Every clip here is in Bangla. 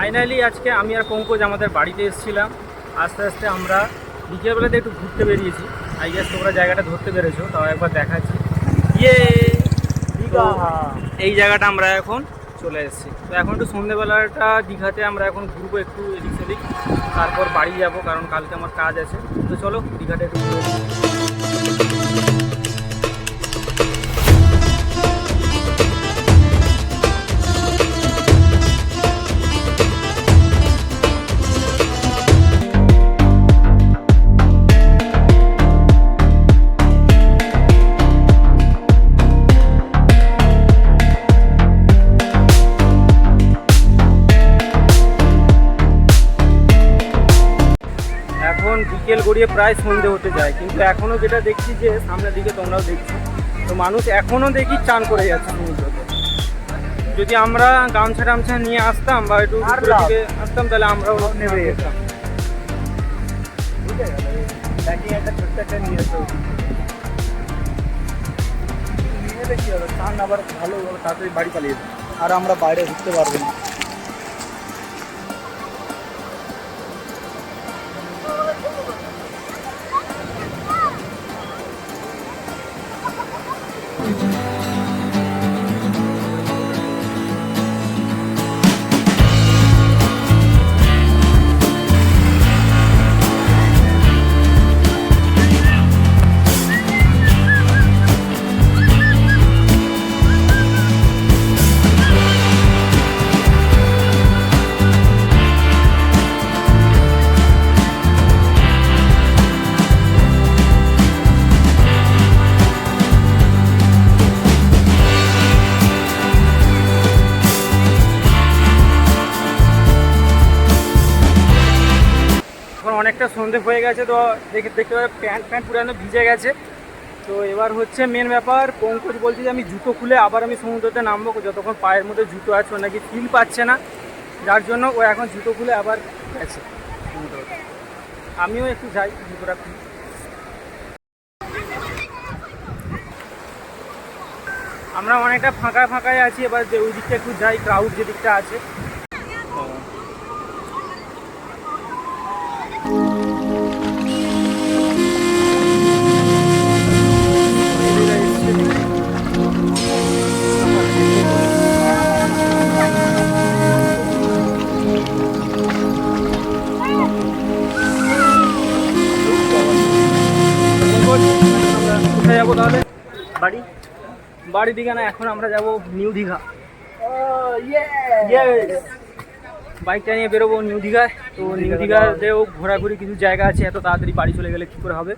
ফাইনালি আজকে আমি আর পঙ্কজ আমাদের বাড়িতে এসেছিলাম। আস্তে আস্তে আমরা বিকেলবেলাতে একটু ঘুরতে বেরিয়েছি। আই গেস তোমরা জায়গাটা ধরতে পেরেছো, তাও একবার দেখাচ্ছি। ইয়ে দীঘা, এই জায়গাটা আমরা এখন চলে এসেছি। তো এখন একটু সন্ধ্যেবেলাটা দীঘাতে আমরা এখন ঘুরবো একটু এদিক সেদিক, তারপর বাড়ি যাব কারণ কালকে আমার কাজ আছে। তো চলো দীঘাটা একটু ঘুরে। এখন বিকেল গড়িয়ে প্রায় সন্ধে হতে যায়, কিন্তু এখনও যেটা দেখছি যে সামনের দিকে তোমরাও দেখছো, তো মানুষ এখনও দেখি চান করে যাচ্ছে সমুদ্রতে। যদি আমরা গামছা টামছা নিয়ে আসতাম বা একটু দিকে আসতাম তাহলে আমরাও নেমে যেতাম। একটা ছোট্ট একটা নিয়ে কি হবে, চান আবার ভালো তাড়াতাড়ি বাড়ি পালিয়ে যাবে আর আমরা বাইরে ঘুরতে পারবো না। অনেকটা সন্ধে হয়ে গেছে, তো দেখতে পাবে প্যান্ট পুরানো ভিজে গেছে। তো এবার হচ্ছে মেন ব্যাপার, পঙ্কজ বলছে যে আমি জুতো খুলে আবার আমি সমুদ্রতে নামবো, যতক্ষণ পায়ের মধ্যে জুতো আছে ও নাকি ফিল পাচ্ছে না, যার জন্য ও এখন জুতো খুলে আবার গেছে সমুদ্রতে। আমিও একটু যাই জুতোটা খুলে। আমরা অনেকটা ফাঁকায় আছি, এবার যে ওই দিকটা একটু যাই, ক্রাউড যে দিকটা আছে। কোথায় যাবো তাহলে? বাড়ির দিকে না, এখন আমরা যাব নিউ দীঘা। বাইকটা নিয়ে বেরোবো নিউ দীঘায়। তো নিউ দীঘাতেও ঘোরাঘুরি কিছু জায়গা আছে, এত তাড়াতাড়ি বাড়ি চলে গেলে কী করে হবে।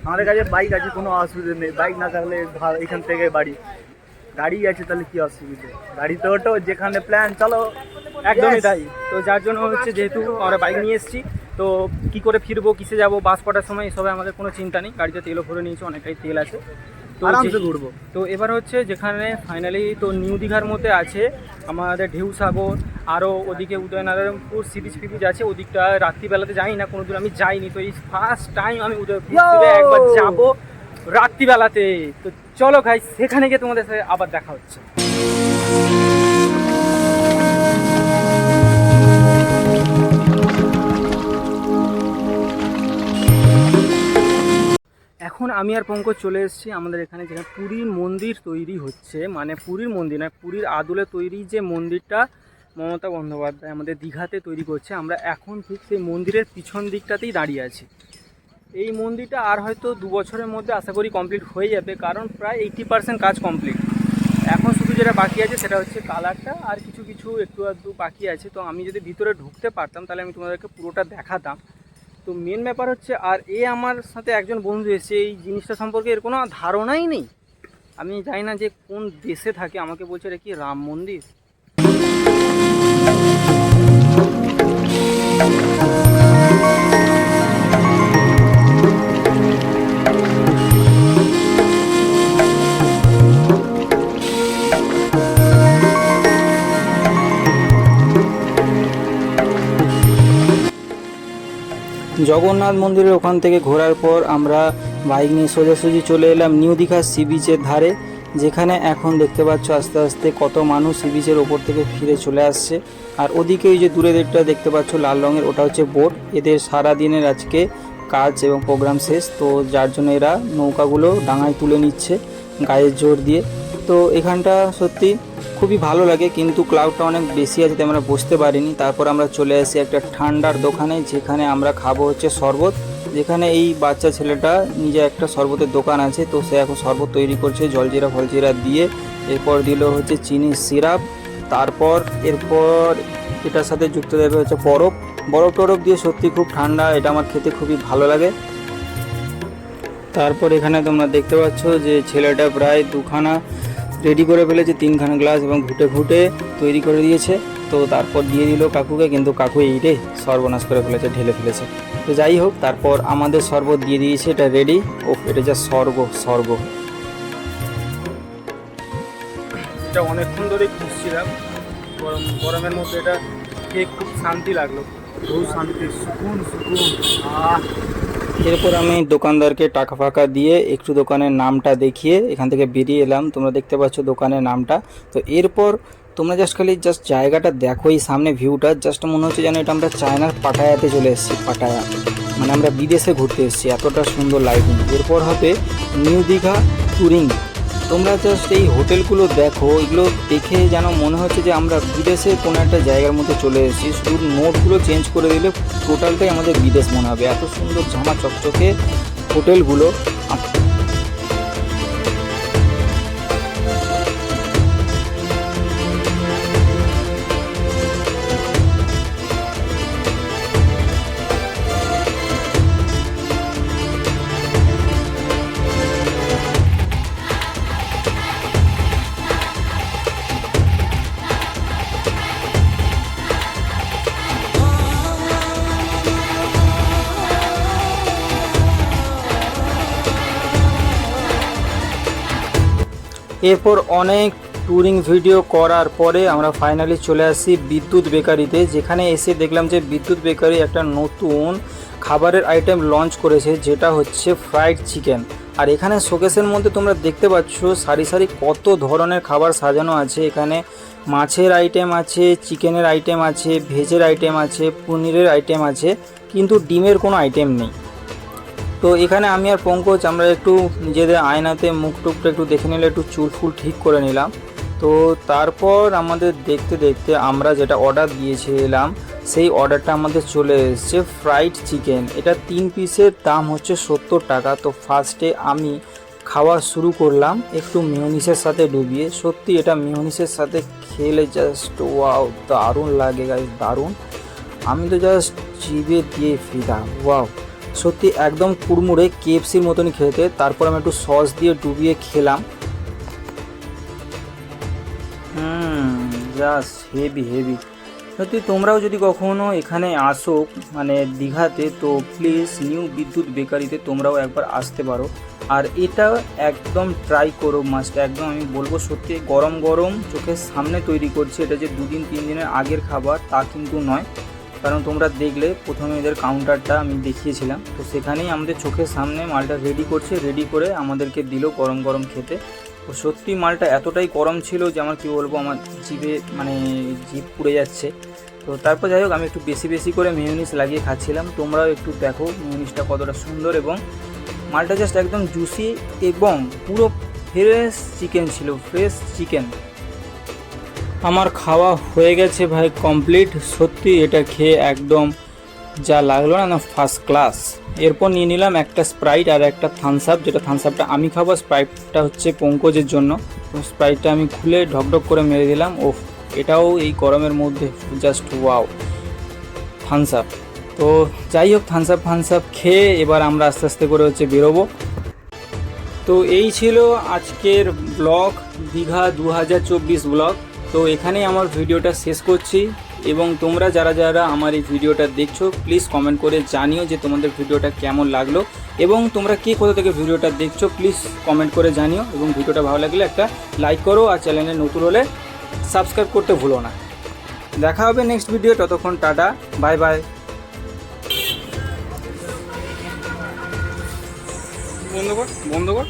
আমাদের কাছে বাইক আছে, কোনো অসুবিধা নেই। বাইক না থাকলে এখান থেকে বাড়ি, গাড়ি আছে তাহলে কি অসুবিধা, গাড়িতে ওঠো যেখানে প্ল্যান চলো। একদমই তাই। তো যার জন্য হচ্ছে যেহেতু আমরা বাইক নিয়ে এসেছি, তো কি করে ফিরবো, কিসে যাবো, বাস কটার সময়, এসবে আমাদের কোনো চিন্তা নেই। গাড়িতে তেলও ভরে নিয়েছি, অনেকটাই তেল আছে, তো আরামসে ঘুরবো। তো এবার হচ্ছে যেখানে ফাইনালি তো নিউ দীঘার মধ্যে আছে আমাদের ঢেউ সাগর, আরও ওদিকে উদয়নারায়ণপুর সি বিচ ফি বিচ আছে। ওদিকটা রাত্রিবেলাতে যাই না, কোনো দিন আমি যাইনি, তো এই ফার্স্ট টাইম আমি উদয়পুর একবার যাবো রাত্রিবেলাতে। তো চলো ভাই, সেখানে গিয়ে তোমাদের সাথে আবার দেখা হচ্ছে। এখন আমি আর পঙ্কজ চলে এসেছি আমাদের এখানে, যেখানে পুরীর মন্দির তৈরি হচ্ছে, মানে পুরীর মন্দির নয়, পুরীর আদলে তৈরি যে মন্দিরটা মমতা বন্দ্যোপাধ্যায় আমাদের দীঘাতে তৈরি করছে। আমরা এখন ঠিক সেই মন্দিরের পিছন দিকটাতেই দাঁড়িয়ে আছি। এই মন্দিরটা আর হয়তো 2 বছরের মধ্যে আশা করি কমপ্লিট হয়ে যাবে, কারণ প্রায় 80% কাজ কমপ্লিট। এখন শুধু যেটা বাকি আছে সেটা হচ্ছে কালারটা, আর কিছু কিছু একটু আধটু বাকি আছে। তো আমি যদি ভিতরে ঢুকতে পারতাম তাহলে আমি তোমাদেরকে পুরোটা দেখাতাম। তো মেন ব্যাপার হচ্ছে, আর আমার সাথে একজন বন্ধু এসেছে, এই জিনিসটা সম্পর্কে এর কোনো ধারণাই নেই। আমি জানি না যে কোন দেশে থাকে, আমাকে বলছে এটা কি রাম মন্দির। জগন্নাথ মন্দিরের ওখান থেকে ঘোরার পর আমরা বাইক নিয়ে সোজাসুজি চলে এলাম নিউ দীঘা সি বিচের ধারে, যেখানে এখন দেখতে পাচ্ছ আস্তে আস্তে কত মানুষ সি বিচের ওপর থেকে ফিরে চলে আসছে। আর ওদিকে ওই যে দূরে দিকটা দেখতে পাচ্ছ লাল রঙের, ওটা হচ্ছে বোট। এদের সারা দিনের আজকে কাজ এবং প্রোগ্রাম শেষ, তো যার জন্য এরা নৌকাগুলো ডাঙায় তুলে নিচ্ছে গায়ের জোর দিয়ে। তো এখানটা সত্যি খুবই ভালো লাগে, কিন্তু ক্লাউডটা অনেক বেশি আছে তাই আমরা বসতে পারিনি। তারপর আমরা চলে আসি একটা ঠান্ডার দোকানে, যেখানে আমরা খাবো হচ্ছে শরবত। যেখানে এই বাচ্চা ছেলেটা নিজে একটা শরবতের দোকান আছে, তো সে এখন শরবত তৈরি করছে জলজিরা ফলজিরা দিয়ে। এরপর দিল হচ্ছে চিনির সিরাপ, তারপর এরপর এটার সাথে যুক্ত দেবে হচ্ছে বরফ টরফ দিয়ে। সত্যি খুব ঠান্ডা, এটা আমার খেতে খুবই ভালো লাগে। তারপর এখানে তোমরা দেখতে পাচ্ছ যে ছেলেটা প্রায় 2খানা রেডি করে ফেলেছে, 3খানা গ্লাস এবং ঘুটে ঘুটে তৈরি করে দিয়েছে। তো তারপর দিয়ে দিল কাকুকে, কিন্তু কাকু এইটে সর্বনাশ করে ফেলেছে, ঢেলে ফেলেছে। তো যাই হোক, তারপর আমাদের শরবত দিয়ে দিয়েছে, এটা রেডি। ও এটা যা স্বর্গ। এটা অনেকক্ষণ ধরে খুঁজছিলাম, গরমের মধ্যে এটা খেয়ে খুব শান্তি লাগলো, খুব শান্তি, সুকুন। এরপর আমি দোকানদারকে টাকা ফাঁকা দিয়ে একটু দোকানের নামটা দেখিয়ে এখান থেকে বেরিয়ে এলাম। তোমরা দেখতে পাচ্ছ দোকানের নামটা। তো এরপর তোমরা খালি জায়গাটা দেখো, এই সামনে ভিউটা জাস্ট মনে হচ্ছে যেন এটা আমরা চায়নার পাটায়াতে চলে এসেছি। পাটায়া মানে আমরা বিদেশে ঘুরতে এসেছি, এতটা সুন্দর লাইটিং। এরপর হবে নিউ দীঘা ট্যুরিং। তোমরা জাস্ট এই হোটেলগুলো দেখো, এগুলো দেখে যেন মনে হচ্ছে যে আমরা বিদেশে কোনো একটা জায়গার মধ্যে চলে এসেছি। শুধু নোটগুলো চেঞ্জ করে দিলে টোটালটাই আমাদের বিদেশ মনে হবে, এত সুন্দর ঝামা চকচকে হোটেলগুলো। এরপর অনেক ট্যুরিং ভিডিও করার পরে আমরা ফাইনালি চলে আসি বিদ্যুৎ বেকারিতে, যেখানে এসে দেখলাম যে বিদ্যুৎ বেকারি একটা নতুন খাবারের আইটেম লঞ্চ করেছে, যেটা হচ্ছে ফ্রাইড চিকেন। আর এখানে শোকেসের মধ্যে তোমরা দেখতে পাচ্ছ সারি সারি কত ধরনের খাবার সাজানো আছে। এখানে মাছের আইটেম আছে, চিকেনের আইটেম আছে, ভেজের আইটেম আছে, পনিরের আইটেম আছে, কিন্তু ডিমের কোনো আইটেম নেই। তো এখানে আমি আর পঙ্কজ আমরা একটু নিজেদের আয়নাতে মুখ টুকটা একটু দেখে নিলে, একটু চুল ফুল ঠিক করে নিলাম। তো তারপর আমাদের দেখতে দেখতে আমরা যেটা অর্ডার দিয়েছিলাম সেই অর্ডারটা আমাদের চলে এসেছে ফ্রাইড চিকেন। এটা 3 পিসের দাম হচ্ছে 70 টাকা। তো ফার্স্টে আমি খাওয়া শুরু করলাম একটু মেয়োনিজের সাথে ডুবিয়ে। সত্যি এটা মেয়োনিজের সাথে খেলে জাস্ট ওয়াও, দারুণ লাগে গাইস, দারুণ। আমি তো জাস্ট জিভে দিয়ে ফিদা, ওয়াও সত্যি একদম কুড়মুড়ে কেএফসির মতনই খেতে। তারপর আমি একটু সস দিয়ে ডুবিয়ে খেলাম, জাস্ট হেভি। সত্যি তোমরাও যদি কখনো এখানে আসো মানে দীঘাতে, তো প্লিজ নিউ বিদ্যুৎ বেকারিতে তোমরাও একবার আসতে পারো। আর এটা একদম ট্রাই করো, মাস্ট একদম। আমি বলবো সত্যি গরম গরম চোখের সামনে তৈরি করছে। এটা যে 2 দিন 3 দিনের আগের খাবার তা কিন্তু নয়, কারণ তোমরা দেখলে প্রথমে এদের কাউন্টারটা আমি দেখিয়েছিলাম, তো সেখানেই আমাদের চোখের সামনে মালটা রেডি করছে, রেডি করে আমাদেরকে দিল গরম গরম খেতে। তো সত্যি মালটা এতটাই গরম ছিল যে আমার কী বলবো, আমার জিভে মানে জিভ পুড়ে যাচ্ছে। তো তারপর যাই হোক, আমি একটু বেশি করে মেয়োনিজ লাগিয়ে খাচ্ছিলাম। তোমরাও একটু দেখো মেয়োনিজটা কতটা সুন্দর, এবং মালটা জাস্ট একদম জুসি এবং পুরো ফ্রেশ চিকেন ছিল, ফ্রেশ চিকেন। আমার খাওয়া হয়ে গেছে ভাই কমপ্লিট। সত্যি এটা খেয়ে একদম যা লাগলো না ফার্স্ট ক্লাস। এরপর নিয়ে নিলাম একটা স্প্রাইট আর একটা থামস আপ, যেটা থামস আপটা আমি খাবো, স্প্রাইটটা হচ্ছে পঙ্কজের জন্য। তো স্প্রাইটটা আমি খুলে ঢকঢক করে মেরে দিলাম। ও এটাও এই গরমের মধ্যে জাস্ট ওয়াও, থামস আপ। তো যাই হোক, থামস আপ খেয়ে এবার আমরা আস্তে আস্তে করে হচ্ছে বেরোবো। তো এই ছিল আজকের ব্লগ, দীঘা 2024 ব্লগ। তো এখানেই আমার ভিডিওটা শেষ করছি, এবং তোমরা যারা যারা আমার এই ভিডিওটা দেখছো প্লিজ কমেন্ট করে জানিও যে তোমাদের ভিডিওটা কেমন লাগলো, এবং তোমরা কে কোথা থেকে ভিডিওটা দেখছো প্লিজ কমেন্ট করে জানিও। এবং ভিডিওটা ভালো লাগলে একটা লাইক করো, আর চ্যানেলে নতুন হলে সাবস্ক্রাইব করতে ভুলো না। দেখা হবে নেক্সট ভিডিও, ততক্ষণ টাটা, বাই বাই। বন্ধ কর।